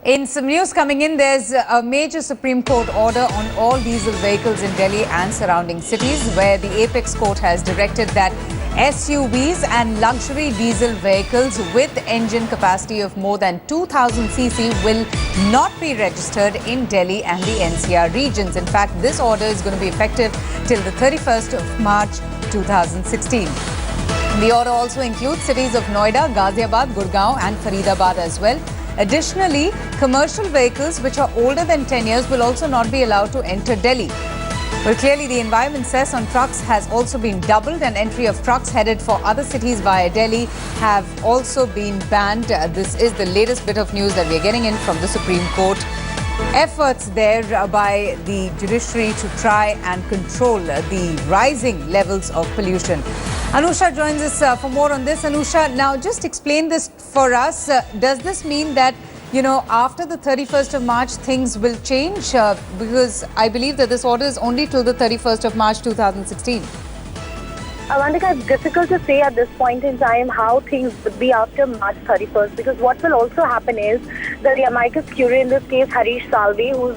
In some news coming in, there's a major Supreme Court order on all diesel vehicles in Delhi and surrounding cities, where the Apex Court has directed that SUVs and luxury diesel vehicles with engine capacity of more than 2000 cc will not be registered in Delhi and the NCR regions. In fact, this order is going to be effective till the 31st of March 2016. The order also includes cities of Noida, Ghaziabad, Gurgaon and Faridabad as well. Additionally, commercial vehicles which are older than 10 years will also not be allowed to enter Delhi. Well, clearly the environment cess on trucks has also been doubled, and entry of trucks headed for other cities via Delhi have also been banned. This is the latest bit of news that we are getting in from the Supreme Court. Efforts there by the judiciary to try and control the rising levels of pollution. Anusha joins us for more on this. Anusha, now just explain this for us. Does this mean that, after the 31st of March, things will change? Because I believe that this order is only till the 31st of March 2016. Avantika, it's difficult to say at this point in time how things would be after March 31st, because what will also happen is that the amicus curiae in this case, Harish Salvi, who's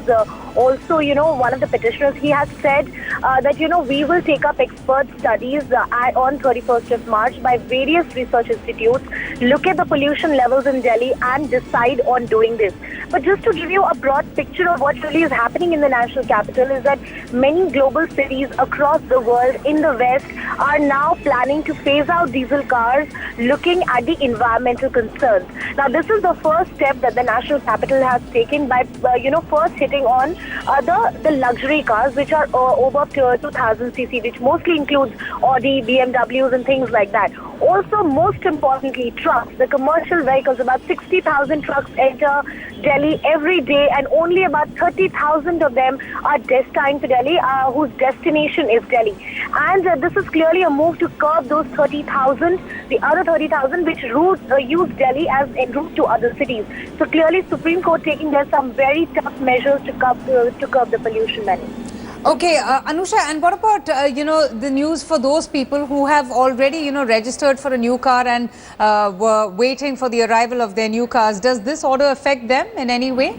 also, one of the petitioners, he has said that, we will take up expert studies on 31st of March by various research institutes, look at the pollution levels in Delhi and decide on doing this. But just to give you a broad picture of what really is happening in the national capital is that many global cities across the world in the West are now planning to phase out diesel cars, looking at the environmental concerns. Now, this is the first step that the national capital has taken by, first hitting on the luxury cars, which are over 2000 cc, which mostly includes Audi, BMWs and things like that. Also, most importantly, trucks, the commercial vehicles, about 60,000 trucks enter Delhi every day, and only about 30,000 of them are destined to Delhi, whose destination is Delhi. And this is clearly a move to curb those 30,000, the other 30,000 which use Delhi as en route to other cities. So clearly, Supreme Court taking there some very tough measures to curb the pollution level. Okay, Anusha, and what about, the news for those people who have already, registered for a new car and were waiting for the arrival of their new cars? Does this order affect them in any way?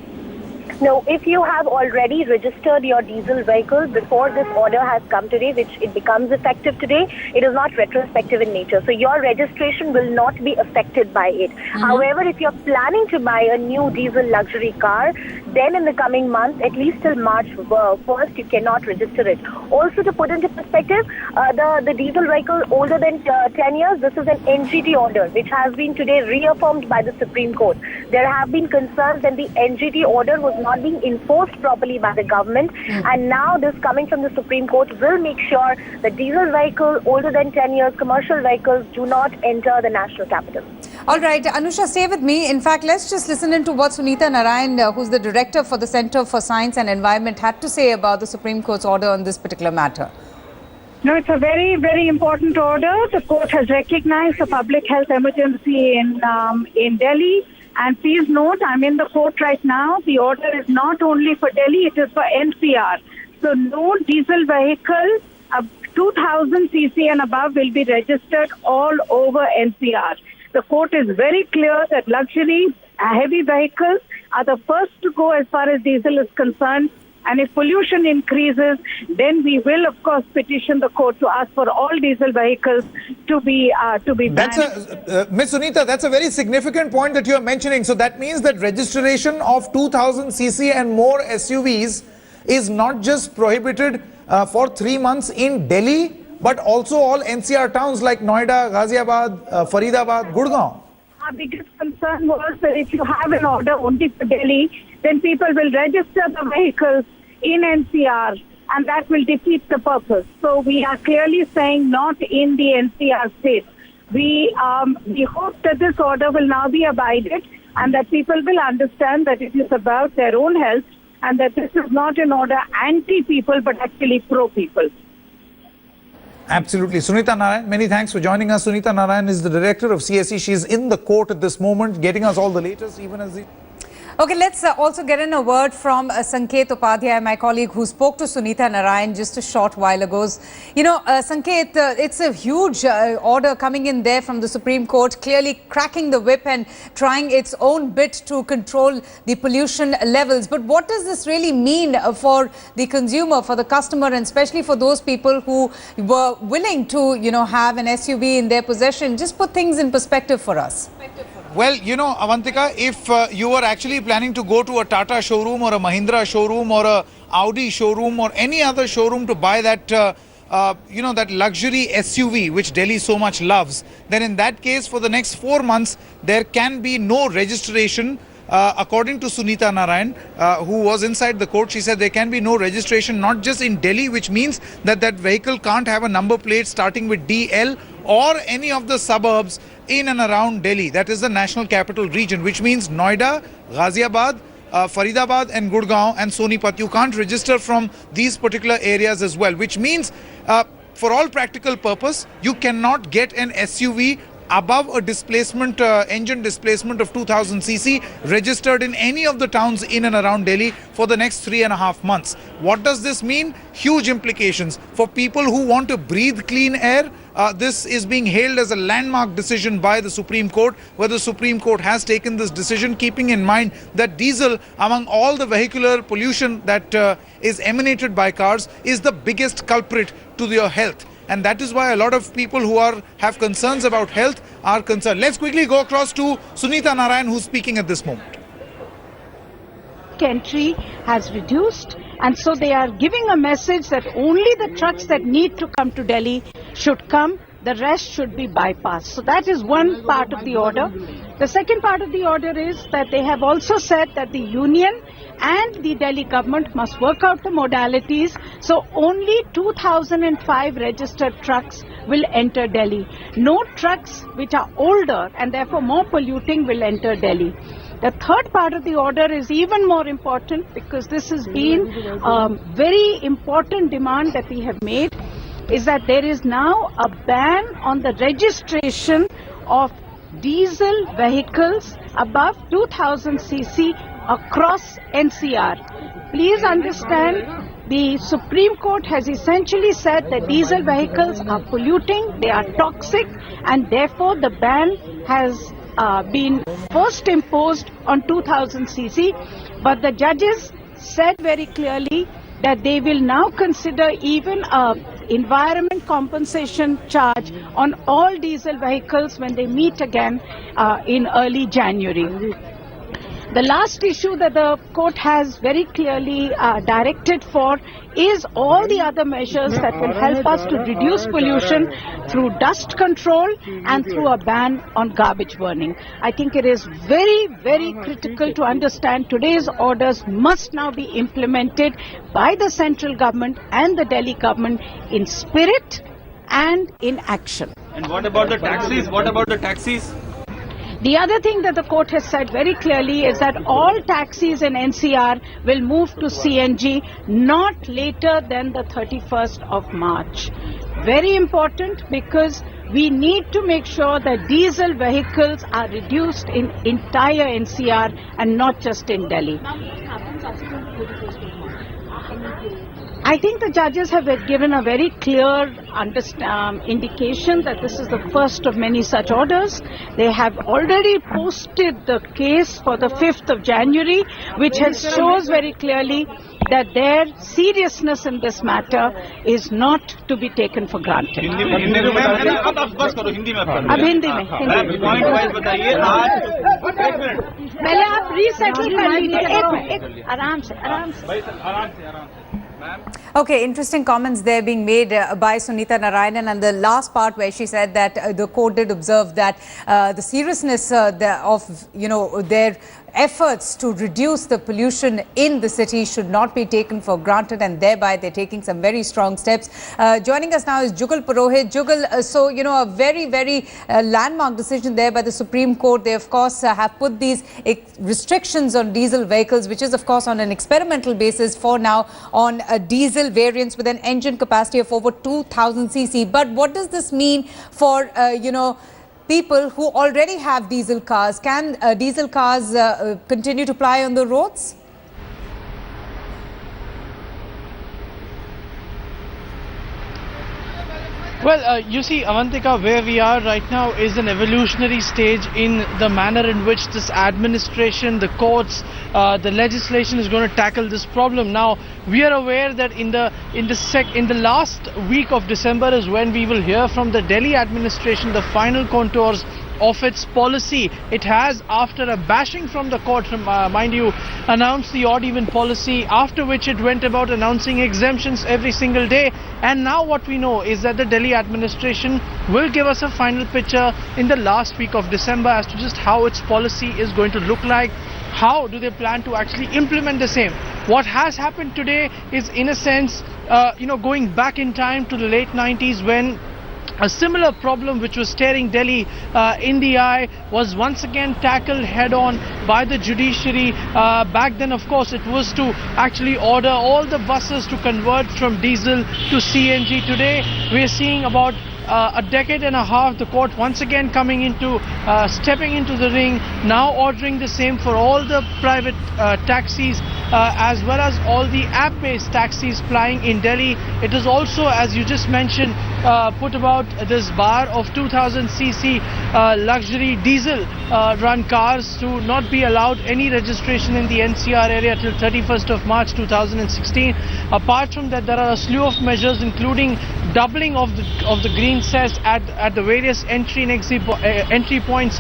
No, if you have already registered your diesel vehicle before this order has come today, which it becomes effective today, it is not retrospective in nature. So your registration will not be affected by it. However, if you're planning to buy a new diesel luxury car, then in the coming months, at least till March 1st, you cannot register it. Also, to put into perspective, the diesel vehicle older than 10 years, this is an NGT order, which has been today reaffirmed by the Supreme Court. There have been concerns that the NGT order was not being enforced properly by the government, and now this coming from the Supreme Court will make sure that diesel vehicles older than 10 years, commercial vehicles, do not enter the national capital. All right, Anusha, stay with me. In fact, let's just listen into what Sunita Narayan, who's the director for the Center for Science and Environment, had to say about the Supreme Court's order on this particular matter. No, it's a very, very important order. The court has recognized the public health emergency in Delhi. And please note, I'm in the court right now. The order is not only for Delhi, it is for NCR. So no diesel vehicle of 2000 cc and above will be registered all over NCR. The court is very clear that luxury, heavy vehicles are the first to go as far as diesel is concerned. And if pollution increases, then we will, of course, petition the court to ask for all diesel vehicles to be banned. Ms. Sunita, that's a very significant point that you are mentioning. So that means that registration of 2000 cc and more SUVs is not just prohibited for 3 months in Delhi, but also all NCR towns like Noida, Ghaziabad, Faridabad, Gurgaon. Our biggest concern was that if you have an order only for Delhi, then people will register the vehicles in NCR, and that will defeat the purpose. So we are clearly saying not in the NCR state. We hope that this order will now be abided, and that people will understand that it is about their own health, and that this is not an order anti-people, but actually pro-people. Absolutely. Sunita Narayan, many thanks for joining us. Sunita Narayan is the director of CSE. She's in the court at this moment, getting us all the latest, even as the... Okay, let's also get in a word from Sanket Upadhyay, my colleague who spoke to Sunita Narayan just a short while ago. You know, Sanket, it's a huge order coming in there from the Supreme Court, clearly cracking the whip and trying its own bit to control the pollution levels. But what does this really mean for the consumer, for the customer, and especially for those people who were willing to, have an SUV in their possession? Just put things in perspective for us. Well, Avantika, if you were actually planning to go to a Tata showroom or a Mahindra showroom or a Audi showroom or any other showroom to buy that, that luxury SUV which Delhi so much loves, then in that case, for the next 4 months, there can be no registration. According to Sunita Narayan, who was inside the court, she said there can be no registration, not just in Delhi, which means that that vehicle can't have a number plate starting with DL or any of the suburbs in and around Delhi. That is the National Capital Region, which means Noida, Ghaziabad, Faridabad and Gurgaon and Sonipat. You can't register from these particular areas as well, which means for all practical purpose, you cannot get an SUV above a displacement, engine displacement of 2000 cc registered in any of the towns in and around Delhi for the next 3.5 months. What does this mean? Huge implications for people who want to breathe clean air. This is being hailed as a landmark decision by the Supreme Court, where the Supreme Court has taken this decision, keeping in mind that diesel, among all the vehicular pollution that is emanated by cars, is the biggest culprit to your health. And that is why a lot of people who have concerns about health are concerned. Let's quickly go across to Sunita Narayan, who's speaking at this moment. Entry has reduced, and so they are giving a message that only the trucks that need to come to Delhi should come. The rest should be bypassed. So that is one part of the order. The second part of the order is that they have also said that the union and the Delhi government must work out the modalities. So only 2005 registered trucks will enter Delhi. No trucks which are older and therefore more polluting will enter Delhi. The third part of the order is even more important, because this has been a very important demand that we have made, is that there is now a ban on the registration of diesel vehicles above 2000 cc across NCR. Please understand, the Supreme Court has essentially said that diesel vehicles are polluting, they are toxic, and therefore the ban has been first imposed on 2000 cc. But the judges said very clearly that they will now consider even a environment compensation charge on all diesel vehicles when they meet again in early January. The last issue that the court has very clearly directed for is all the other measures that will help us to reduce pollution through dust control and through a ban on garbage burning. I think it is very, very critical to understand today's orders must now be implemented by the central government and the Delhi government in spirit and in action. And what about the taxis? What about the taxis? The other thing that the court has said very clearly is that all taxis in NCR will move to CNG not later than the 31st of March. Very important, because we need to make sure that diesel vehicles are reduced in entire NCR and not just in Delhi. I think the judges have given a very clear indication that this is the first of many such orders. They have already posted the case for the 5th of January, which shows very clearly that their seriousness in this matter is not to be taken for granted. अब हिंदी में पहले आप resettle कर लीजिए एक minute आराम से Okay, interesting comments there being made by Sunita Narayan, and the last part where she said that the court did observe that the seriousness of their efforts to reduce the pollution in the city should not be taken for granted, and thereby they're taking some very strong steps. Joining us now is Jugal Purohit. Jugal, so a very, very landmark decision there by the Supreme Court. They of course have put these restrictions on diesel vehicles, which is of course on an experimental basis for now on diesel variants with an engine capacity of over 2000 cc. But what does this mean for people who already have diesel cars. Can diesel cars continue to ply on the roads? Well, you see, Avantika, where we are right now is an evolutionary stage in the manner in which this administration, the courts, the legislation is going to tackle this problem. Now, we are aware that in the last week of December is when we will hear from the Delhi administration the final contours of its policy. It has, after a bashing from the court, mind you, announced the odd-even policy, after which it went about announcing exemptions every single day. And now what we know is that the Delhi administration will give us a final picture in the last week of December as to just how its policy is going to look like. How do they plan to actually implement the same? What has happened today is, in a sense, going back in time to the late 90s, when a similar problem which was staring Delhi in the eye was once again tackled head-on by the judiciary. Back then, of course, it was to actually order all the buses to convert from diesel to CNG. Today, we are seeing about a decade and a half, the court once again stepping into the ring, now ordering the same for all the private taxis as well as all the app-based taxis plying in Delhi. It is also, as you just mentioned, put about this bar of 2000cc luxury diesel run cars to not be allowed any registration in the NCR area till 31st of March 2016. Apart from that, there are a slew of measures, including doubling of the green cess at the various entry and entry points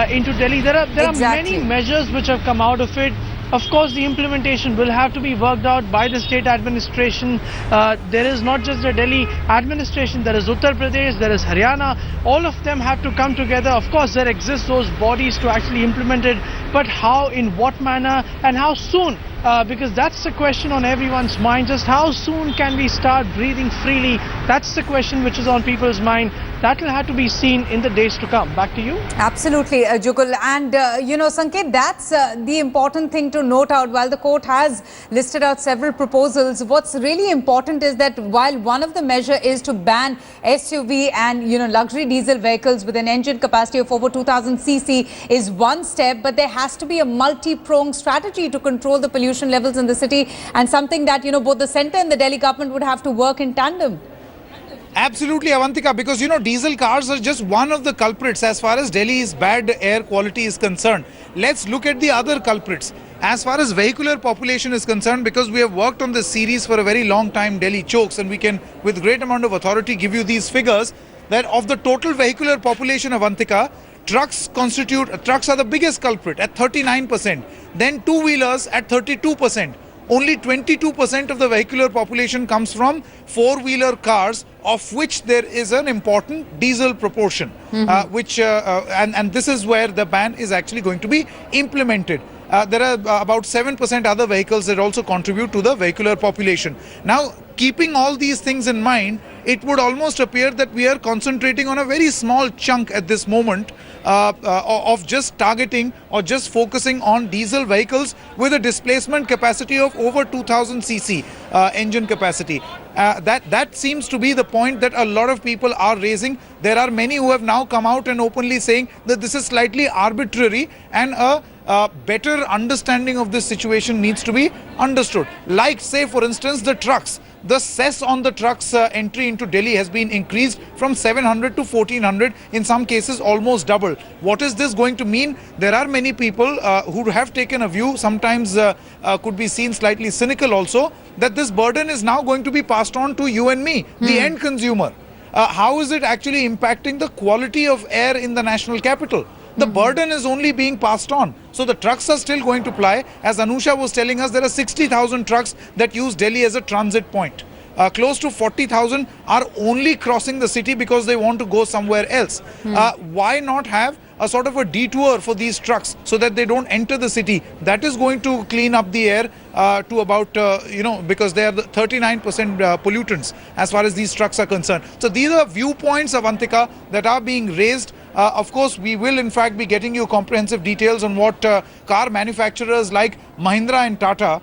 into Delhi. There are many measures which have come out of it. Of course, the implementation will have to be worked out by the state administration. There is not just the Delhi administration, there is Uttar Pradesh, there is Haryana. All of them have to come together. Of course, there exist those bodies to actually implement it, but how, in what manner, and how soon? Because that's the question on everyone's mind. Just how soon can we start breathing freely? That's the question which is on people's mind. That will have to be seen in the days to come. Back to you. Absolutely, Jugal. And, Sanket, that's the important thing to note out. While the court has listed out several proposals, what's really important is that while one of the measure is to ban SUV and, luxury diesel vehicles with an engine capacity of over 2000cc is one step, but there has to be a multi-pronged strategy to control the pollution levels in the city, and something that, both the centre and the Delhi government would have to work in tandem. Absolutely, Avantika, because diesel cars are just one of the culprits as far as Delhi's bad air quality is concerned. Let's look at the other culprits. As far as vehicular population is concerned, because we have worked on this series for a very long time, Delhi chokes, and we can, with great amount of authority, give you these figures that of the total vehicular population, Avantika, trucks are the biggest culprit at 39%, then two-wheelers at 32%. Only 22% of the vehicular population comes from four-wheeler cars, of which there is an important diesel proportion, and this is where the ban is actually going to be implemented. There are about 7% other vehicles that also contribute to the vehicular population. Now, keeping all these things in mind, it would almost appear that we are concentrating on a very small chunk at this moment of just targeting or just focusing on diesel vehicles with a displacement capacity of over 2000cc engine capacity. That seems to be the point that a lot of people are raising. There are many who have now come out and openly saying that this is slightly arbitrary, and a better understanding of this situation needs to be understood. Like, say, for instance, the trucks. The cess on the trucks entry into Delhi has been increased from 700 to 1400, in some cases almost double. What is this going to mean? There are many people who have taken a view, sometimes could be seen slightly cynical also, that this burden is now going to be passed on to you and me, the end consumer. How is it actually impacting the quality of air in the national capital? The burden is only being passed on. So the trucks are still going to ply. As Anusha was telling us, there are 60,000 trucks that use Delhi as a transit point. Close to 40,000 are only crossing the city because they want to go somewhere else. Why not have a sort of a detour for these trucks so that they don't enter the city? That is going to clean up the air to about, because they are the 39% pollutants as far as these trucks are concerned. So these are viewpoints, Avantika, that are being raised. Of course, we will in fact be getting you comprehensive details on what car manufacturers like Mahindra and Tata,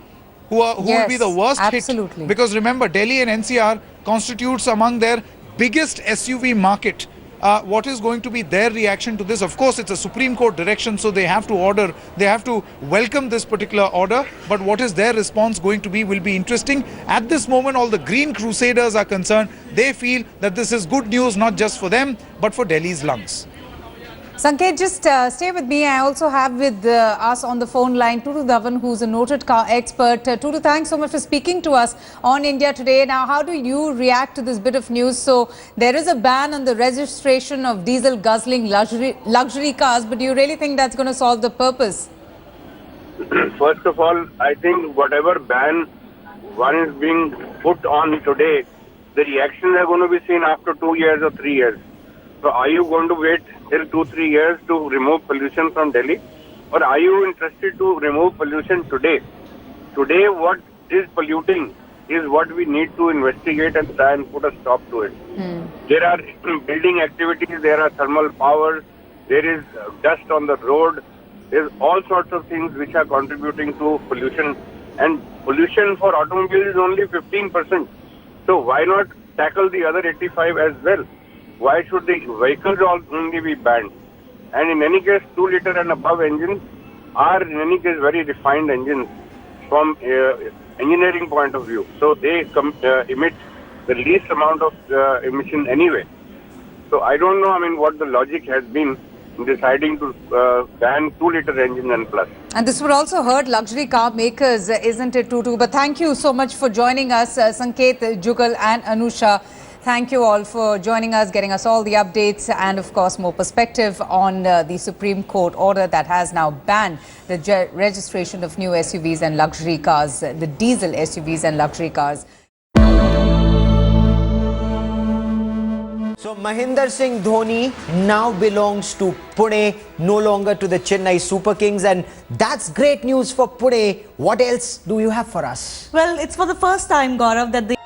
who will be the worst hit. Because remember, Delhi and NCR constitutes among their biggest SUV market. what is going to be their reaction to this. Of course, it's a Supreme Court direction, so they have to welcome this particular order. But what is their response going to be will be interesting. At this moment, all the Green Crusaders are concerned. They feel that this is good news, not just for them, but for Delhi's lungs. Sanket, just stay with me. I also have with us on the phone line Tutu Dhawan, who's a noted car expert. Tutu, thanks so much for speaking to us on India Today. Now, how do you react to this bit of news? So, there is a ban on the registration of diesel guzzling luxury cars, but do you really think that's going to solve the purpose? First of all, I think whatever ban one is being put on today, the reactions are going to be seen after 2 years or 3 years. So are you going to wait till 2-3 years to remove pollution from Delhi? Or are you interested to remove pollution today? Today, what is polluting is what we need to investigate and try and put a stop to it. There are building activities, there are thermal power, there is dust on the road, there's all sorts of things which are contributing to pollution. And pollution for automobiles is only 15%. So why not tackle the other 85 as well? Why should the vehicles only be banned? And in any case, 2 liter and above engines are in any case very refined engines from engineering point of view. So they emit the least amount of emission anyway. So I don't know, what the logic has been in deciding to ban 2 liter engines and plus. And this would also hurt luxury car makers, isn't it, Tutu? But thank you so much for joining us, Sanket, Jugal and Anusha. Thank you all for joining us, getting us all the updates and, of course, more perspective on the Supreme Court order that has now banned the registration of new SUVs and luxury cars, the diesel SUVs and luxury cars. So Mahendra Singh Dhoni now belongs to Pune, no longer to the Chennai Super Kings, and that's great news for Pune. What else do you have for us? Well, it's for the first time, Gaurav, that the